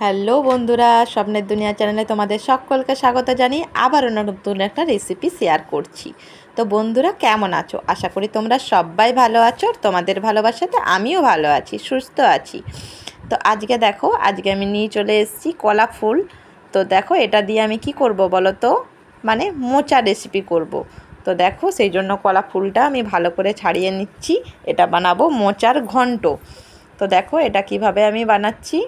Hello বন্ধুরা, স্বপ্নের দুনিয়া চ্যানেলে তোমাদের সকলকে স্বাগত জানিয়ে আবারও নতুন একটা রেসিপি শেয়ার করছি। তো বন্ধুরা, কেমন আছো? আশা করি তোমরা সবাই ভালো আছো। তোমাদের ভালোবাসাতে আমিও ভালো আছি, সুস্থ আছি। তো আজকে দেখো, আজকে আমি নিয়ে চলে এসেছি কলা ফুল। তো দেখো, এটা দিয়ে আমি কি করব বলো তো, মানে মোচা রেসিপি করব। তো দেখো, সেই জন্য কলা ফুলটা আমি ভালো করে ছাড়িয়ে নিচ্ছি। এটা বানাবো মোচার ঘন্ট। তো দেখো এটা কিভাবে আমি বানাচ্ছি।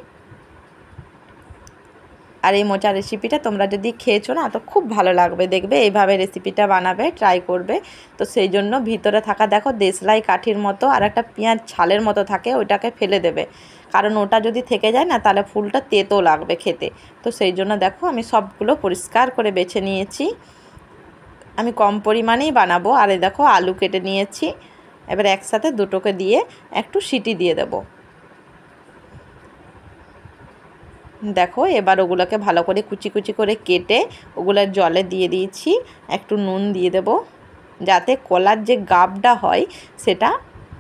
আর এই মোচা রেসিপিটা তোমরা যদি খেয়েছো না, তো খুব ভালো লাগবে। দেখবে এইভাবে রেসিপিটা বানাবে, ট্রাই করবে। তো সেই জন্য ভিতরে থাকা দেখো দেশলাই কাঠির মতো আর একটা পেঁয়াজ ছালের মতো থাকে, ওইটাকে ফেলে দেবে। কারণ ওটা যদি থেকে যায় না, তাহলে ফুলটা তেতো লাগবে খেতে। তো সেই জন্য দেখো আমি সবগুলো পরিষ্কার করে বেছে নিয়েছি। আমি কম পরিমাণেই বানাবো। আর এই দেখো আলু কেটে নিয়েছি। এবার একসাথে দুটোকে দিয়ে একটু সিটি দিয়ে দেবো। দেখো এবার ওগুলোকে ভালো করে কুচি কুচি করে কেটে ওগুলোর জলে দিয়ে দিয়েছি। একটু নুন দিয়ে দেব, যাতে কলার যে গাবটা হয় সেটা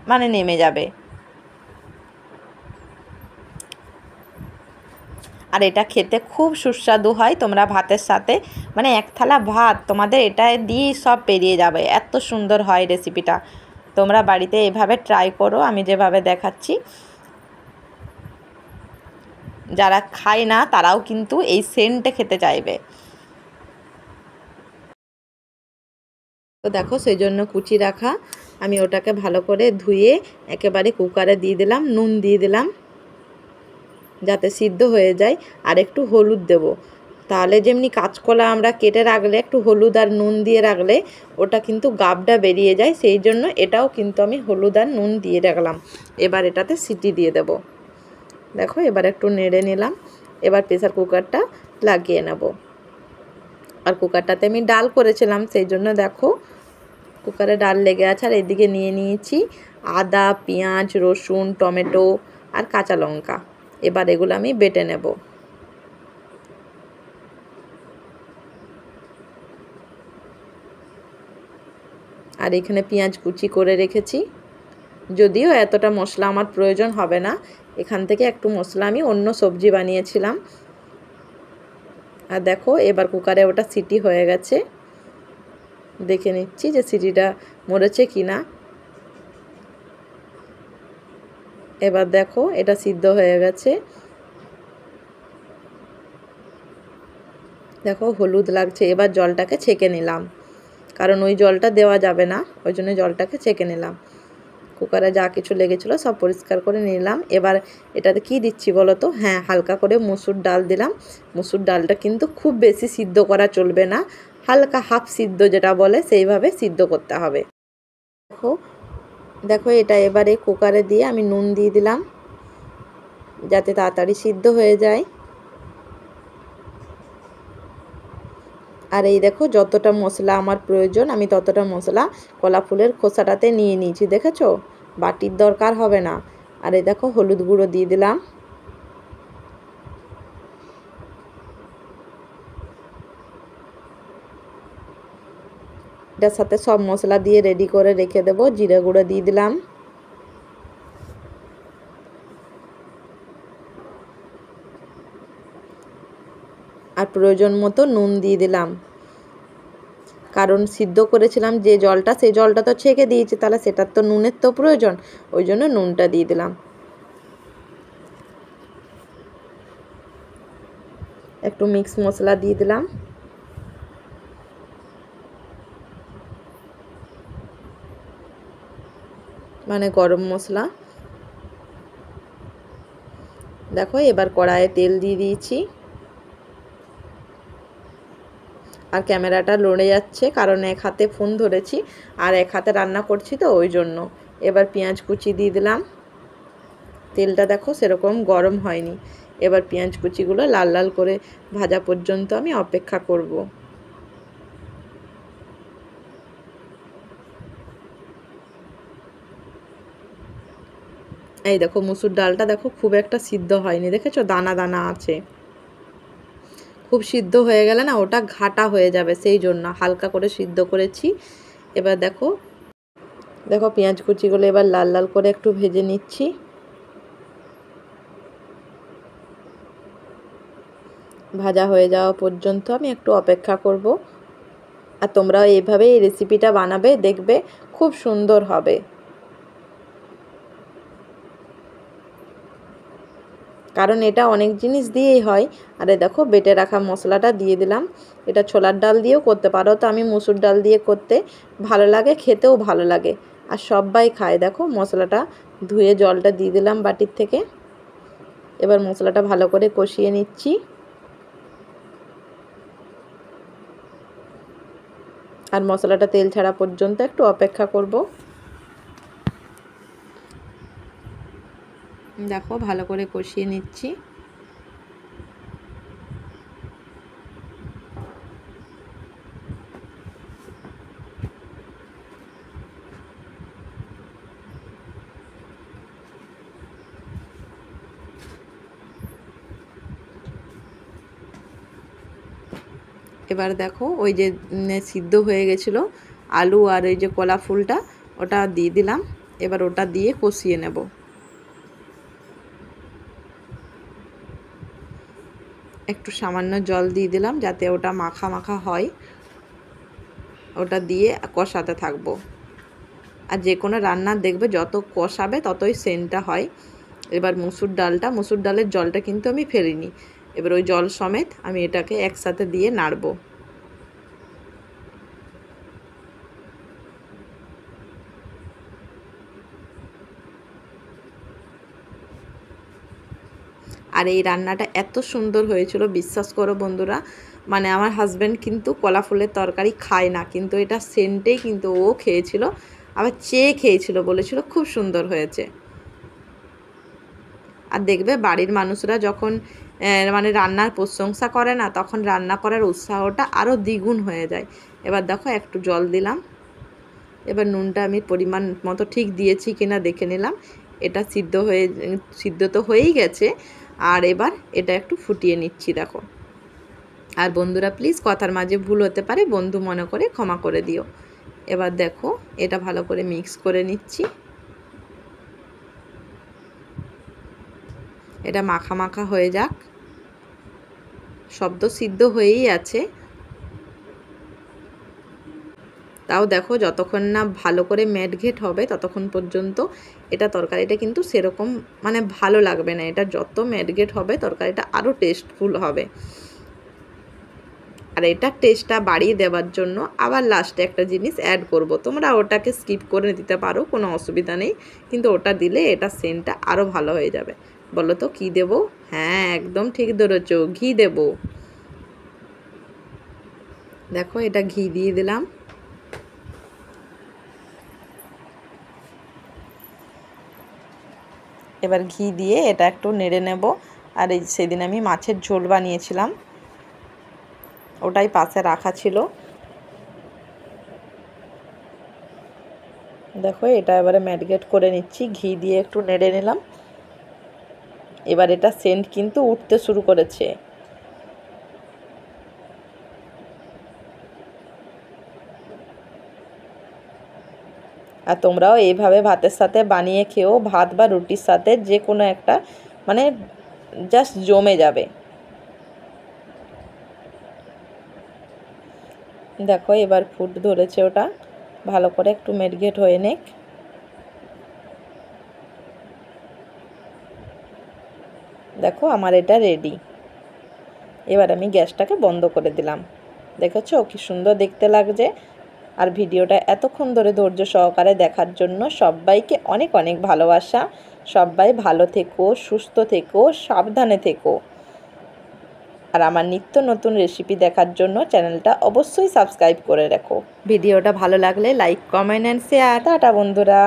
মানে নেমে যাবে। আর এটা খেতে খুব সুস্বাদু হয়। তোমরা ভাতের সাথে মানে এক থালা ভাত তোমাদের এটা দিয়েই সব পেরিয়ে যাবে, এত সুন্দর হয় রেসিপিটা। তোমরা বাড়িতে এভাবে ট্রাই করো, আমি যেভাবে দেখাচ্ছি। যারা খায় না তারাও কিন্তু এই সেন্টটা খেতে চাইবে। তো দেখো সেই জন্য কুচি রাখা আমি ওটাকে ভালো করে ধুয়ে একেবারে কুকারে দিয়ে দিলাম, নুন দিয়ে দিলাম যাতে সিদ্ধ হয়ে যায়। আর একটু হলুদ দেব, তাহলে যেমনি কাঁচকলা আমরা কেটে রাখলে একটু হলুদ আর নুন দিয়ে রাখলে ওটা কিন্তু গাবটা বেরিয়ে যায়, সেই জন্য এটাও কিন্তু আমি হলুদ আর নুন দিয়ে রাখলাম। এবার এটাতে সিটি দিয়ে দেব। দেখো এবার একটু নেড়ে নিলাম। এবার প্রেসার কুকারটা লাগিয়ে নেব। আর কুকারটাতে আমি ডাল করেছিলাম, সেই জন্য দেখো কুকারে ডাল লেগে আছে। আর এদিকে নিয়ে নিয়েছি আদা, পেঁয়াজ, রসুন, টমেটো আর কাঁচা লঙ্কা। এবার এগুলো আমি বেটে নেব। আর এখানে পেঁয়াজ কুচি করে রেখেছি। যদিও এতটা মশলা আমার প্রয়োজন হবে না, এখান থেকে একটু মশলা আমি অন্য সবজি বানিয়েছিলাম। আর দেখো এবার কুকারে ওটা সিটি হয়ে গেছে, দেখে নিচ্ছি যে সিটিটা মরেছে কি না। এবার দেখো এটা সিদ্ধ হয়ে গেছে। দেখো হলুদ লাগছে। এবার জলটাকে ছেঁকে নিলাম, কারণ ওই জলটা দেওয়া যাবে না, ওই জন্য জলটাকে ছেঁকে নিলাম। কুকারে যা কিছু লেগেছিলো সব পরিষ্কার করে নিলাম। এবার এটাতে কি দিচ্ছি বলো তো? হ্যাঁ, হালকা করে মসুর ডাল দিলাম। মসুর ডালটা কিন্তু খুব বেশি সিদ্ধ করা চলবে না, হালকা হাফ সিদ্ধ যেটা বলে সেইভাবে সিদ্ধ করতে হবে। দেখো দেখো এটা এবারে কুকারে দিয়ে আমি নুন দিয়ে দিলাম যাতে তাড়াতাড়ি সিদ্ধ হয়ে যায়। আর এই দেখো যতটা মশলা আমার প্রয়োজন আমি ততটা মশলা কলা ফুলের খোসাটাতে নিয়ে নিয়েছি, দেখেছো? বাটির দরকার হবে না। আর এই দেখো হলুদ গুঁড়ো দিয়ে দিলাম। এটার সাথে সব মশলা দিয়ে রেডি করে রেখে দেবো। জিরে গুঁড়ো দিয়ে দিলাম। আর প্রয়োজন মতো নুন দিয়ে দিলাম, কারণ সিদ্ধ করেছিলাম যে জলটা সেই জলটা তো ছেঁকে দিয়েছি, তাহলে সেটার তো নুনের তো প্রয়োজন, ওই জন্য নুনটা দিয়ে দিলাম। একটু মিক্স মশলা দিয়ে দিলাম, মানে গরম মশলা। দেখো এবার কড়াইয়ে তেল দিয়ে দিয়েছি। আর ক্যামেরাটা লড়ে যাচ্ছে কারণ এক হাতে ফোন ধরেছি আর এক হাতে রান্না করছি, তো ওই জন্য। এবার পেঁয়াজ কুচি দিয়ে দিলাম। তেলটা দেখো সেরকম গরম হয়নি। এবার পেঁয়াজ কুচিগুলো লাল লাল করে ভাজা পর্যন্ত আমি অপেক্ষা করব। এই দেখো মুসুর ডালটা দেখো খুব একটা সিদ্ধ হয়নি, দেখেছো? দানা দানা আছে। খুব সিদ্ধ হয়ে গেলে না ওটা ঘাটা হয়ে যাবে, সেই জন্য হালকা করে সিদ্ধ করেছি। এবার দেখো দেখো পেঁয়াজ কুচিগুলো এবার লাল লাল করে একটু ভেজে নিচ্ছি। ভাজা হয়ে যাওয়া পর্যন্ত আমি একটু অপেক্ষা করব। আর তোমরাও এইভাবে এই রেসিপিটা বানাবে, দেখবে খুব সুন্দর হবে। কারণ এটা অনেক জিনিস দিয়েই হয়। আরে দেখো বেটে রাখা মশলাটা দিয়ে দিলাম। এটা ছোলার ডাল দিয়েও করতে পারো, তো আমি মসুর ডাল দিয়ে করতে ভালো লাগে, খেতেও ভালো লাগে আর সবাই খায়। দেখো মশলাটা ধুয়ে জলটা দিয়ে দিলাম বাটির থেকে। এবার মশলাটা ভালো করে কষিয়ে নিচ্ছি। আর মশলাটা তেল ছাড়া পর্যন্ত একটু অপেক্ষা করব। দেখো ভালো করে কষিয়ে নিচ্ছি। এবার দেখো ওই যে সিদ্ধ হয়ে গেছিলো আলু আর এই যে কলা ফুলটা, ওটা দিয়ে দিলাম। এবার ওটা দিয়ে কষিয়ে নেব। একটু সামান্য জল দিয়ে দিলাম যাতে ওটা মাখা মাখা হয়। ওটা দিয়ে কষাতে থাকবো। আর যে কোনো রান্নার দেখবে যত কষাবে ততই সেন্টটা হয়। এবার মসুর ডালের জলটা কিন্তু আমি ফেলিনি। এবার ওই জল সমেত আমি এটাকে একসাথে দিয়ে নাড়বো। আর এই রান্নাটা এত সুন্দর হয়েছিল বিশ্বাস করো বন্ধুরা, মানে আমার হাজব্যান্ড কিন্তু কলা ফুলের তরকারি খায় না, কিন্তু এটা সেন্টেই কিন্তু ও খেয়েছিল, আবার চেয়ে খেয়েছিল, বলেছিল খুব সুন্দর হয়েছে। আর দেখবে বাড়ির মানুষরা যখন মানে রান্নার প্রশংসা করে না, তখন রান্না করার উৎসাহটা আরও দ্বিগুণ হয়ে যায়। এবার দেখো একটু জল দিলাম। এবার নুনটা আমি পরিমাণ মতো ঠিক দিয়েছি কিনা দেখে নিলাম। এটা সিদ্ধ তো হয়েই গেছে। আর এবার এটা একটু ফুটিয়ে নিচ্ছি দেখো। আর বন্ধুরা প্লিজ কথার মাঝে ভুল হতে পারে, বন্ধু মনে করে ক্ষমা করে দিও। এবার দেখো এটা ভালো করে মিক্স করে নিচ্ছি। এটা মাখা মাখা হয়ে যাক। সব তো সিদ্ধ হয়েই আছে, তাও দেখো যতক্ষণ না ভালো করে ম্যাটঘেট হবে ততক্ষণ পর্যন্ত এটা তরকারিটা কিন্তু সেরকম মানে ভালো লাগবে না। এটা যত ম্যাটঘেট হবে তরকারিটা আরও টেস্টফুল হবে। আর এটা টেস্টটা বাড়িয়ে দেওয়ার জন্য আবার লাস্টে একটা জিনিস অ্যাড করব। তোমরা ওটাকে স্কিপ করে দিতে পারো, কোনো অসুবিধা নেই, কিন্তু ওটা দিলে এটা সেন্টটা আরও ভালো হয়ে যাবে। বলো তো কী দেবো? হ্যাঁ একদম ঠিক ধরেছো, ঘি দেব। দেখো এটা ঘি দিয়ে দিলাম। এবার ঘি দিয়ে এটা একটু নেড়ে নেব। আর এই সেদিন আমি মাছের ঝোল বানিয়েছিলাম, ওটাই পাশে রাখা ছিল। দেখো এটা এবারে ম্যারিনেট করে নিচ্ছি, ঘি দিয়ে একটু নেড়ে নিলাম। এবার এটা সেন্ট কিন্তু উঠতে শুরু করেছে। আর তোমরাও এইভাবে ভাতের সাথে বানিয়ে খেও, ভাত বা রুটির সাথে যে কোনো একটা, মানে জাস্ট জমে যাবে। দেখো এবার ফুট ধরেছে, ওটা ভালো করে একটু ম্যারিনেট হয়ে নেক। দেখো আমার এটা রেডি। এবার আমি গ্যাসটাকে বন্ধ করে দিলাম। দেখেছো কি সুন্দর দেখতে লাগছে। আর ভিডিওটা এতক্ষণ ধরে ধৈর্য সহকারে দেখার জন্য সবাইকে অনেক অনেক ভালোবাসা। সবাই ভালো থেকো, সুস্থ থেকো, সাবধানে থেকো। আর আমার নিত্য নতুন রেসিপি দেখার জন্য চ্যানেলটা অবশ্যই সাবস্ক্রাইব করে রাখো। ভিডিওটা ভালো লাগলে like, comment and share. Tata বন্ধুরা।